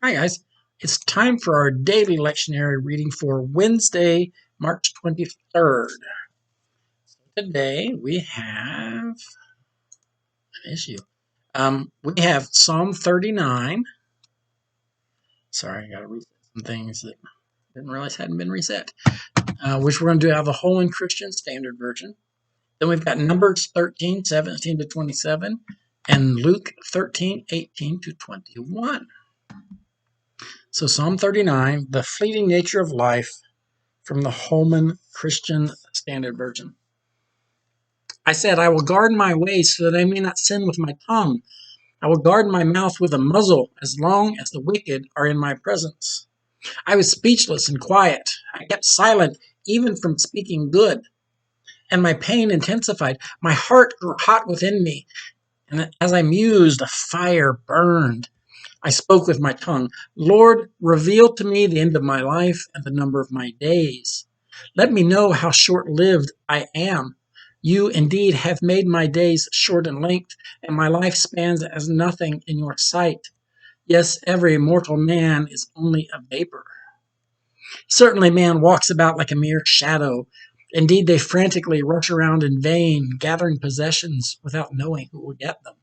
Hi, guys. It's time for our daily lectionary reading for Wednesday, March 23rd. Today we have an issue. We have Psalm 39. Sorry, I got to reset some things that didn't realize hadn't been reset, which we're going to do out of the Whole in Christian Standard Version. Then we've got Numbers 13, 17 to 27, and Luke 13, 18 to 21. So Psalm 39, the fleeting nature of life, from the Holman Christian Standard Version. I said, I will guard my ways so that I may not sin with my tongue. I will guard my mouth with a muzzle as long as the wicked are in my presence. I was speechless and quiet. I kept silent even from speaking good. And my pain intensified. My heart grew hot within me. And as I mused, a fire burned. I spoke with my tongue. Lord, reveal to me the end of my life and the number of my days. Let me know how short-lived I am. You indeed have made my days short in length, and my life spans as nothing in your sight. Yes, every mortal man is only a vapor. Certainly man walks about like a mere shadow. Indeed, they frantically rush around in vain, gathering possessions without knowing who will get them.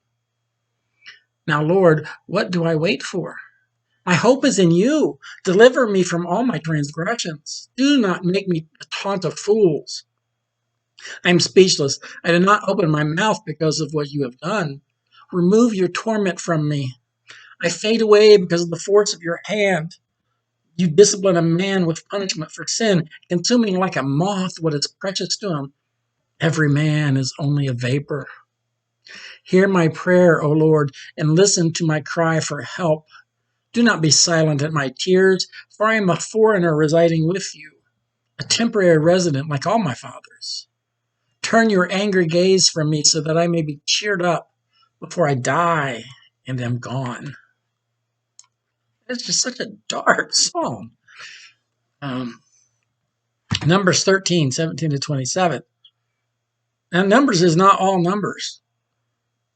Now, Lord, what do I wait for? My hope is in you. Deliver me from all my transgressions. Do not make me a taunt of fools. I am speechless. I did not open my mouth because of what you have done. Remove your torment from me. I fade away because of the force of your hand. You discipline a man with punishment for sin, consuming like a moth what is precious to him. Every man is only a vapor. Hear my prayer, O Lord, and listen to my cry for help. Do not be silent at my tears, for I am a foreigner residing with you, a temporary resident like all my fathers. Turn your angry gaze from me so that I may be cheered up before I die and am gone. It's just such a dark psalm. Numbers 13, 17 to 27. Now, Numbers is not all numbers.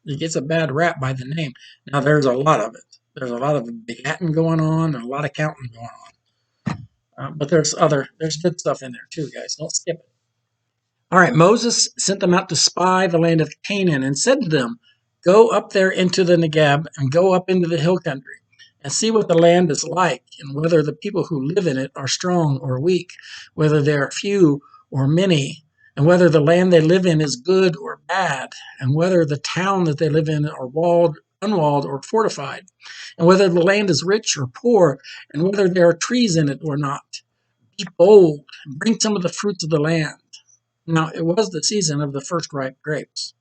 It gets a bad rap by the name. Now, there's a lot of it. There's a lot of begatting going on and a lot of counting going on. But there's good stuff in there too, guys. Don't skip it. All right, Moses sent them out to spy the land of Canaan and said to them, go up there into the Negeb and go up into the hill country and see what the land is like and whether the people who live in it are strong or weak, whether they are few or many, and whether the land they live in is good or bad, and whether the town that they live in are walled, unwalled, or fortified, and whether the land is rich or poor, and whether there are trees in it or not. Be bold and bring some of the fruits of the land. Now, it was the season of the first ripe grapes.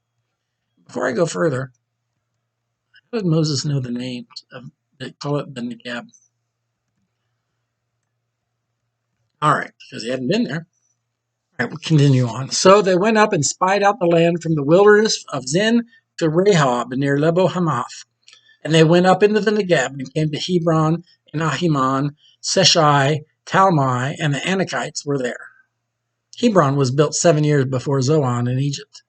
Before I go further, how did Moses know the names of, they call it the Negeb? All right, because he hadn't been there. All right, we'll continue on. So they went up and spied out the land from the wilderness of Zin to Rehob near Lebo Hamath. And they went up into the Negeb and came to Hebron and Ahiman, Seshai, Talmai, and the Anakites were there. Hebron was built 7 years before Zoan in Egypt.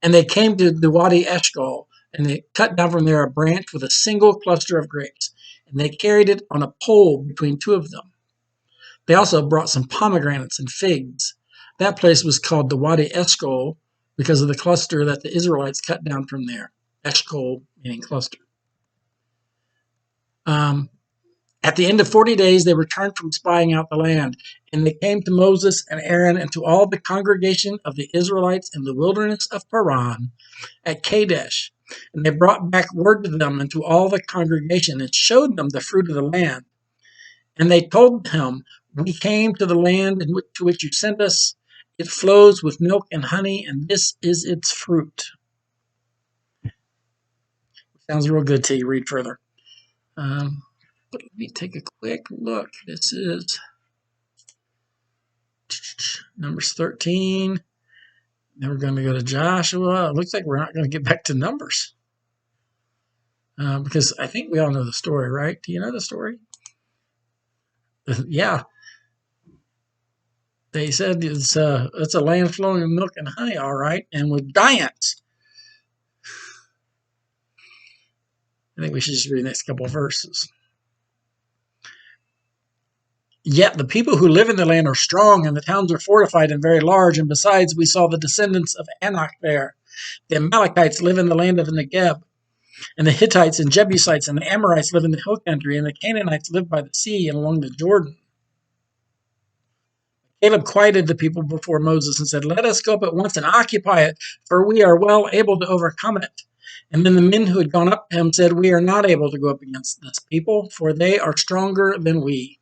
And they came to the Wadi Eshcol, and they cut down from there a branch with a single cluster of grapes, and they carried it on a pole between two of them. They also brought some pomegranates and figs. That place was called the Wadi Eshcol because of the cluster that the Israelites cut down from there. Eshcol meaning cluster. At the end of 40 days, they returned from spying out the land, and they came to Moses and Aaron and to all the congregation of the Israelites in the wilderness of Paran at Kadesh. And they brought back word to them and to all the congregation and showed them the fruit of the land. And they told him, we came to the land to which you sent us. It flows with milk and honey, and this is its fruit. Sounds real good till you read further. But let me take a quick look. This is Numbers 13. Then we're going to go to Joshua. It looks like we're not going to get back to Numbers. Because I think we all know the story, right? Do you know the story? Yeah. They said it's a land flowing with milk and honey, all right, and with giants. I think we should just read the next couple of verses. Yet the people who live in the land are strong, and the towns are fortified and very large. And besides, we saw the descendants of Anak there. The Amalekites live in the land of the Negeb, and the Hittites and Jebusites and the Amorites live in the hill country, and the Canaanites live by the sea and along the Jordan. Caleb quieted the people before Moses and said, "Let us go up at once and occupy it, for we are well able to overcome it." And then the men who had gone up to him said, "We are not able to go up against this people, for they are stronger than we."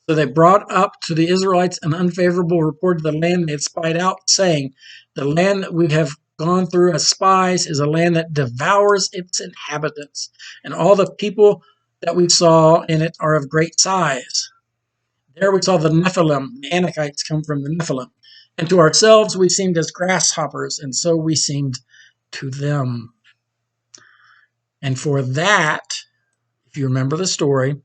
So they brought up to the Israelites an unfavorable report of the land they had spied out, saying, "The land that we have gone through as spies is a land that devours its inhabitants, and all the people that we saw in it are of great size. There we saw the Nephilim, the Anakites come from the Nephilim, and to ourselves we seemed as grasshoppers, and so we seemed to them." And for that, if you remember the story,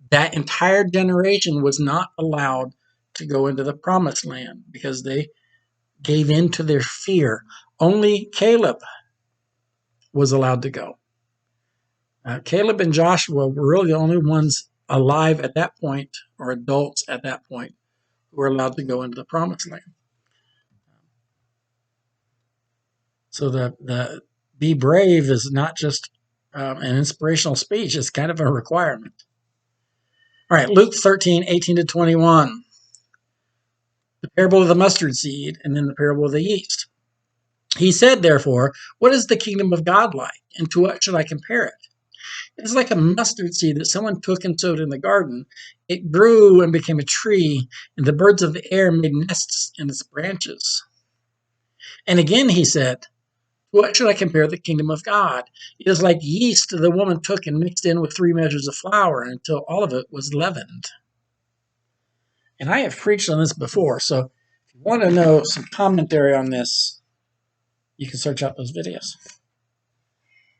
that entire generation was not allowed to go into the promised land because they gave in to their fear. Only Caleb was allowed to go. Caleb and Joshua were really the only ones alive at that point, or adults at that point, who were allowed to go into the promised land. So the be brave is not just an inspirational speech, it's kind of a requirement. All right, Luke 13:18-21. The parable of the mustard seed, and then the parable of the yeast. He said, therefore, "What is the kingdom of God like, and to what should I compare it? It is like a mustard seed that someone took and sowed in the garden. It grew and became a tree, and the birds of the air made nests in its branches." And again he said, "To what should I compare the kingdom of God? It is like yeast the woman took and mixed in with 3 measures of flour until all of it was leavened." And I have preached on this before, so if you want to know some commentary on this, you can search out those videos.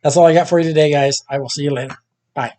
That's all I got for you today, guys. I will see you later. Bye.